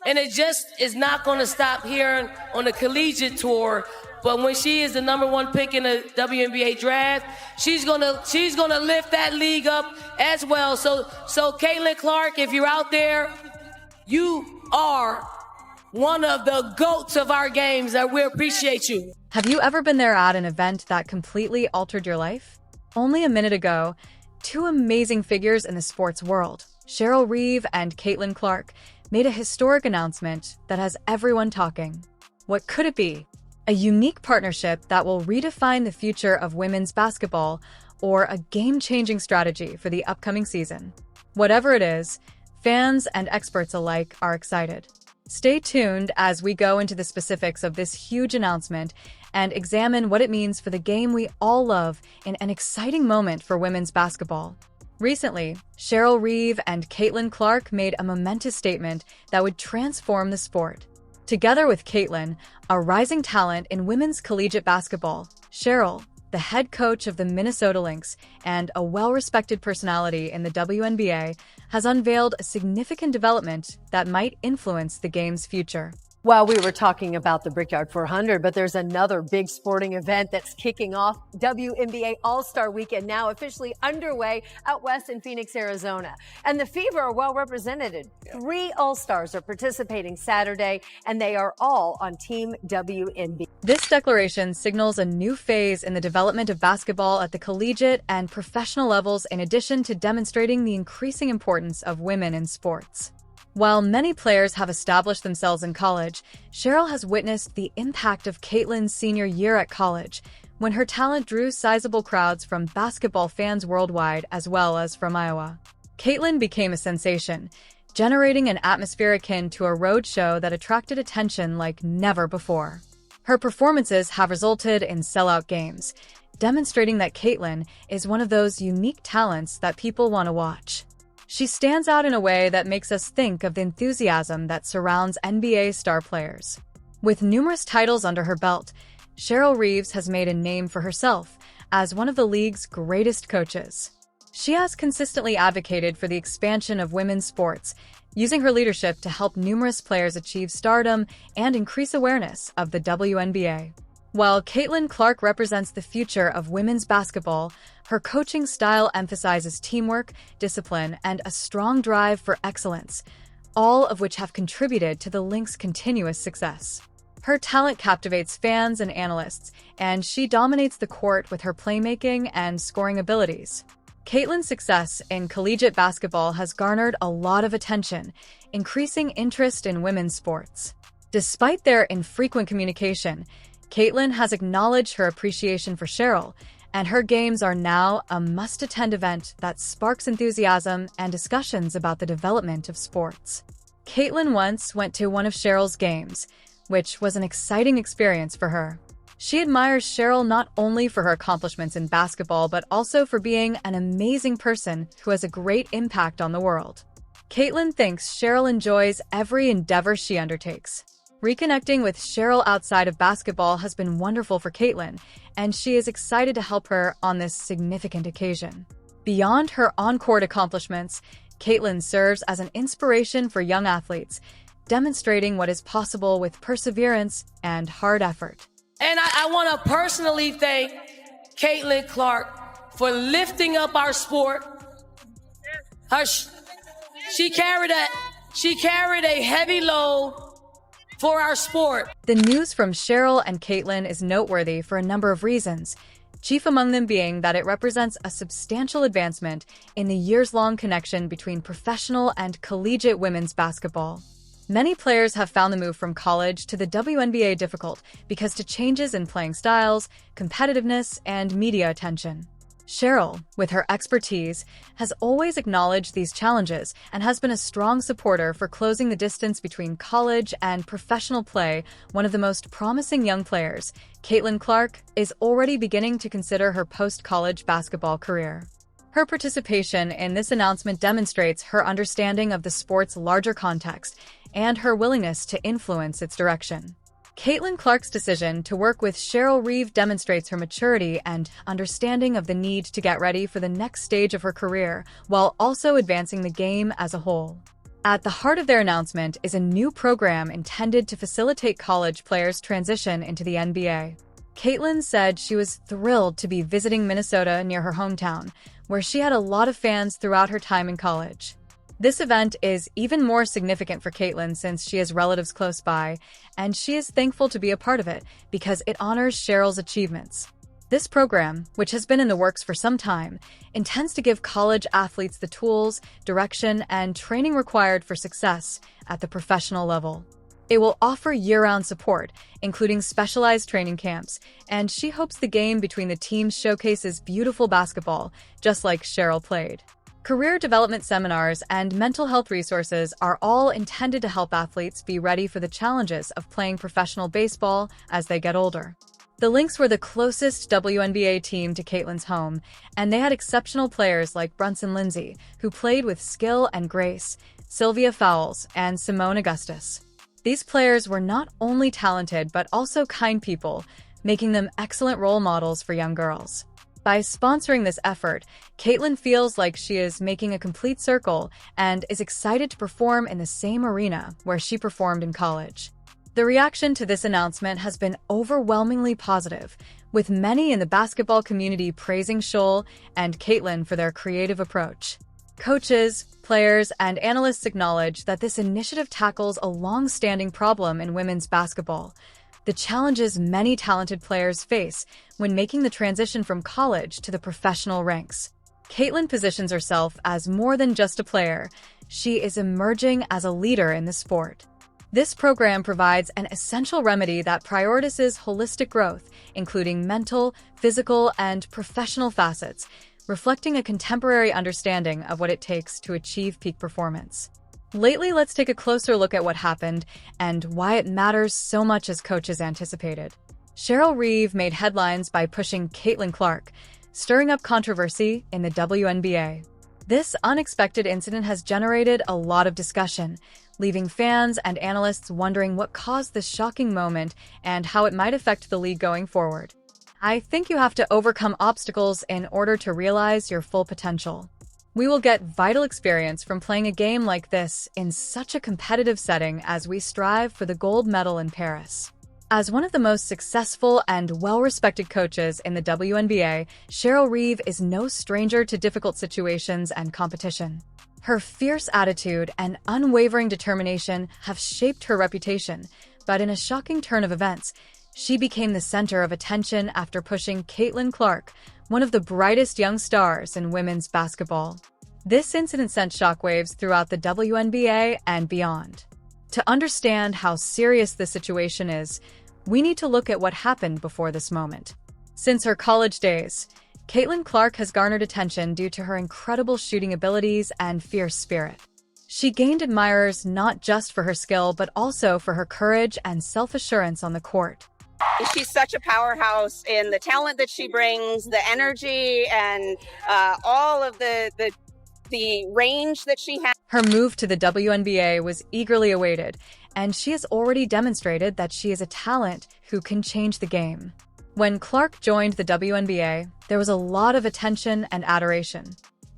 And it just is not going to stop here on the collegiate tour. But when she is the #1 pick in the WNBA draft, she's gonna lift that league up as well. So Caitlin Clark, if you're out there, you are one of the GOATs of our games, and we appreciate you. Have you ever been there at an event that completely altered your life? Only a minute ago, two amazing figures in the sports world, Cheryl Reeve and Caitlin Clark, made a historic announcement that has everyone talking. What could it be? A unique partnership that will redefine the future of women's basketball, or a game-changing strategy for the upcoming season. Whatever it is, fans and experts alike are excited. Stay tuned as we go into the specifics of this huge announcement and examine what it means for the game we all love in an exciting moment for women's basketball. Recently, Cheryl Reeve and Caitlin Clark made a momentous statement that would transform the sport. Together with Caitlin, a rising talent in women's collegiate basketball, Cheryl, the head coach of the Minnesota Lynx and a well-respected personality in the WNBA, has unveiled a significant development that might influence the game's future. Well, we were talking about the Brickyard 400, but there's another big sporting event that's kicking off. WNBA All-Star Weekend now officially underway out west in Phoenix, Arizona. And the Fever are well represented. 3 All-Stars are participating Saturday, and they are all on Team WNBA. This declaration signals a new phase in the development of basketball at the collegiate and professional levels, in addition to demonstrating the increasing importance of women in sports. While many players have established themselves in college, Cheryl has witnessed the impact of Caitlin's senior year at college, when her talent drew sizable crowds from basketball fans worldwide as well as from Iowa. Caitlin became a sensation, generating an atmosphere akin to a road show that attracted attention like never before. Her performances have resulted in sellout games, demonstrating that Caitlin is one of those unique talents that people want to watch. She stands out in a way that makes us think of the enthusiasm that surrounds NBA star players. With numerous titles under her belt, Cheryl Reeves has made a name for herself as one of the league's greatest coaches. She has consistently advocated for the expansion of women's sports, using her leadership to help numerous players achieve stardom and increase awareness of the WNBA. While Caitlin Clark represents the future of women's basketball, her coaching style emphasizes teamwork, discipline, and a strong drive for excellence, all of which have contributed to the Lynx' continuous success. Her talent captivates fans and analysts, and she dominates the court with her playmaking and scoring abilities. Caitlin's success in collegiate basketball has garnered a lot of attention, increasing interest in women's sports. Despite their infrequent communication, Caitlin has acknowledged her appreciation for Cheryl, and her games are now a must-attend event that sparks enthusiasm and discussions about the development of sports. Caitlin once went to one of Cheryl's games, which was an exciting experience for her. She admires Cheryl not only for her accomplishments in basketball, but also for being an amazing person who has a great impact on the world. Caitlin thinks Cheryl enjoys every endeavor she undertakes. Reconnecting with Cheryl outside of basketball has been wonderful for Caitlin, and she is excited to help her on this significant occasion. Beyond her on-court accomplishments, Caitlin serves as an inspiration for young athletes, demonstrating what is possible with perseverance and hard effort. And I want to personally thank Caitlin Clark for lifting up our sport. She carried a heavy load for our sport. The news from Cheryl and Caitlin is noteworthy for a number of reasons, chief among them being that it represents a substantial advancement in the years-long connection between professional and collegiate women's basketball. Many players have found the move from college to the WNBA difficult because of changes in playing styles, competitiveness, and media attention. Cheryl, with her expertise, has always acknowledged these challenges and has been a strong supporter for closing the distance between college and professional play. One of the most promising young players, Caitlin Clark, is already beginning to consider her post-college basketball career. Her participation in this announcement demonstrates her understanding of the sport's larger context and her willingness to influence its direction. Caitlin Clark's decision to work with Cheryl Reeve demonstrates her maturity and understanding of the need to get ready for the next stage of her career, while also advancing the game as a whole. At the heart of their announcement is a new program intended to facilitate college players' transition into the NBA. Caitlin said she was thrilled to be visiting Minnesota near her hometown, where she had a lot of fans throughout her time in college. This event is even more significant for Caitlin since she has relatives close by, and she is thankful to be a part of it because it honors Cheryl's achievements. This program, which has been in the works for some time, intends to give college athletes the tools, direction, and training required for success at the professional level. It will offer year-round support, including specialized training camps, and she hopes the game between the teams showcases beautiful basketball, just like Cheryl played. Career development seminars and mental health resources are all intended to help athletes be ready for the challenges of playing professional baseball as they get older. The Lynx were the closest WNBA team to Caitlin's home, and they had exceptional players like Brunson Lindsay, who played with skill and grace, Sylvia Fowles, and Simone Augustus. These players were not only talented but also kind people, making them excellent role models for young girls. By sponsoring this effort, Caitlin feels like she is making a complete circle and is excited to perform in the same arena where she performed in college. The reaction to this announcement has been overwhelmingly positive, with many in the basketball community praising Scholl and Caitlin for their creative approach. Coaches, players, and analysts acknowledge that this initiative tackles a long-standing problem in women's basketball: the challenges many talented players face when making the transition from college to the professional ranks. Caitlin positions herself as more than just a player. She is emerging as a leader in the sport. This program provides an essential remedy that prioritizes holistic growth, including mental, physical, and professional facets, reflecting a contemporary understanding of what it takes to achieve peak performance. Lately, let's take a closer look at what happened and why it matters so much as coaches anticipated. Cheryl Reeve made headlines by pushing Caitlin Clark, stirring up controversy in the WNBA. This unexpected incident has generated a lot of discussion, leaving fans and analysts wondering what caused this shocking moment and how it might affect the league going forward. I think you have to overcome obstacles in order to realize your full potential. We will get vital experience from playing a game like this in such a competitive setting as we strive for the gold medal in Paris. As one of the most successful and well-respected coaches in the WNBA, Cheryl Reeve is no stranger to difficult situations and competition. Her fierce attitude and unwavering determination have shaped her reputation, but in a shocking turn of events, she became the center of attention after pushing Caitlin Clark, one of the brightest young stars in women's basketball. This incident sent shockwaves throughout the WNBA and beyond. To understand how serious this situation is, we need to look at what happened before this moment. Since her college days, Caitlin Clark has garnered attention due to her incredible shooting abilities and fierce spirit. She gained admirers not just for her skill, but also for her courage and self-assurance on the court. She's such a powerhouse in the talent that she brings, the energy, and all of the range that she has. Her move to the WNBA was eagerly awaited, and she has already demonstrated that she is a talent who can change the game. When Clark joined the WNBA, there was a lot of attention and adoration.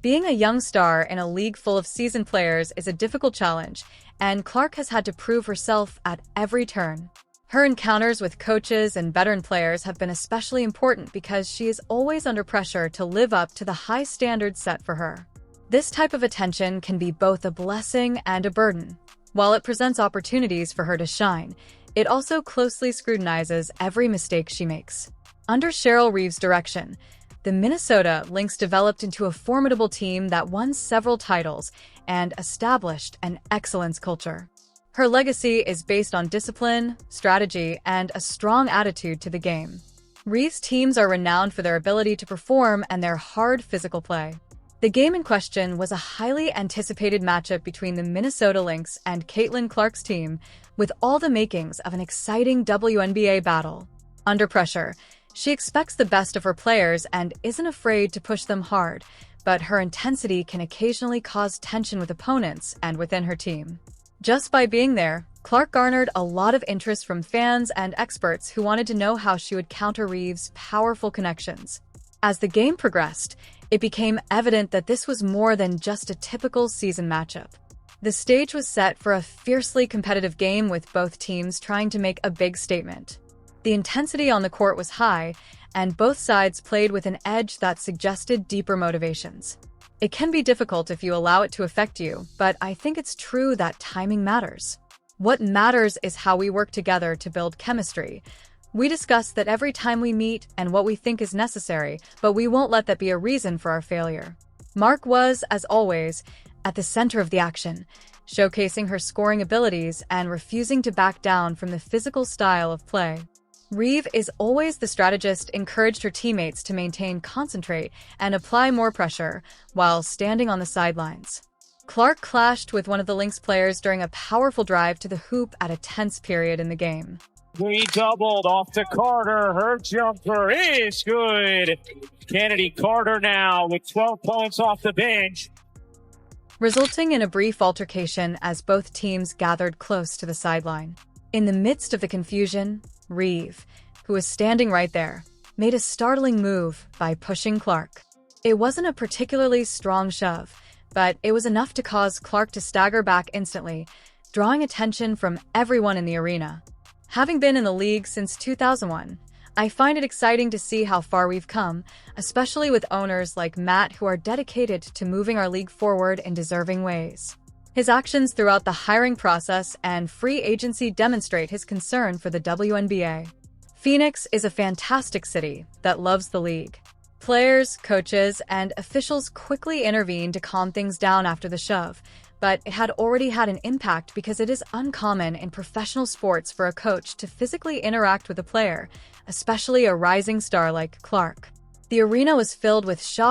Being a young star in a league full of seasoned players is a difficult challenge, and Clark has had to prove herself at every turn. Her encounters with coaches and veteran players have been especially important because she is always under pressure to live up to the high standards set for her. This type of attention can be both a blessing and a burden. While it presents opportunities for her to shine, it also closely scrutinizes every mistake she makes. Under Cheryl Reeve's direction, the Minnesota Lynx developed into a formidable team that won several titles and established an excellence culture. Her legacy is based on discipline, strategy, and a strong attitude to the game. Reeve's teams are renowned for their ability to perform and their hard physical play. The game in question was a highly anticipated matchup between the Minnesota Lynx and Caitlin Clark's team, with all the makings of an exciting WNBA battle. Under pressure, she expects the best of her players and isn't afraid to push them hard, but her intensity can occasionally cause tension with opponents and within her team. Just by being there, Clark garnered a lot of interest from fans and experts who wanted to know how she would counter Reeve's powerful connections. As the game progressed, it became evident that this was more than just a typical season matchup. The stage was set for a fiercely competitive game with both teams trying to make a big statement. The intensity on the court was high, and both sides played with an edge that suggested deeper motivations. It can be difficult if you allow it to affect you, but I think it's true that timing matters. What matters is how we work together to build chemistry. We discuss that every time we meet and what we think is necessary, but we won't let that be a reason for our failure. Mark was, as always, at the center of the action, showcasing her scoring abilities and refusing to back down from the physical style of play. Reeve is always the strategist, encouraged her teammates to concentrate, and apply more pressure while standing on the sidelines. Clark clashed with one of the Lynx players during a powerful drive to the hoop at a tense period in the game. We doubled off to Carter. Her jumper is good. Kennedy Carter now with 12 points off the bench, resulting in a brief altercation as both teams gathered close to the sideline. In the midst of the confusion, Reeve, who was standing right there, made a startling move by pushing Clark. It wasn't a particularly strong shove, but it was enough to cause Clark to stagger back instantly, drawing attention from everyone in the arena. Having been in the league since 2001, I find it exciting to see how far we've come, especially with owners like Matt who are dedicated to moving our league forward in deserving ways. His actions throughout the hiring process and free agency demonstrate his concern for the WNBA. Phoenix is a fantastic city that loves the league. Players, coaches, and officials quickly intervened to calm things down after the shove, but it had already had an impact because it is uncommon in professional sports for a coach to physically interact with a player, especially a rising star like Clark. The arena was filled with shock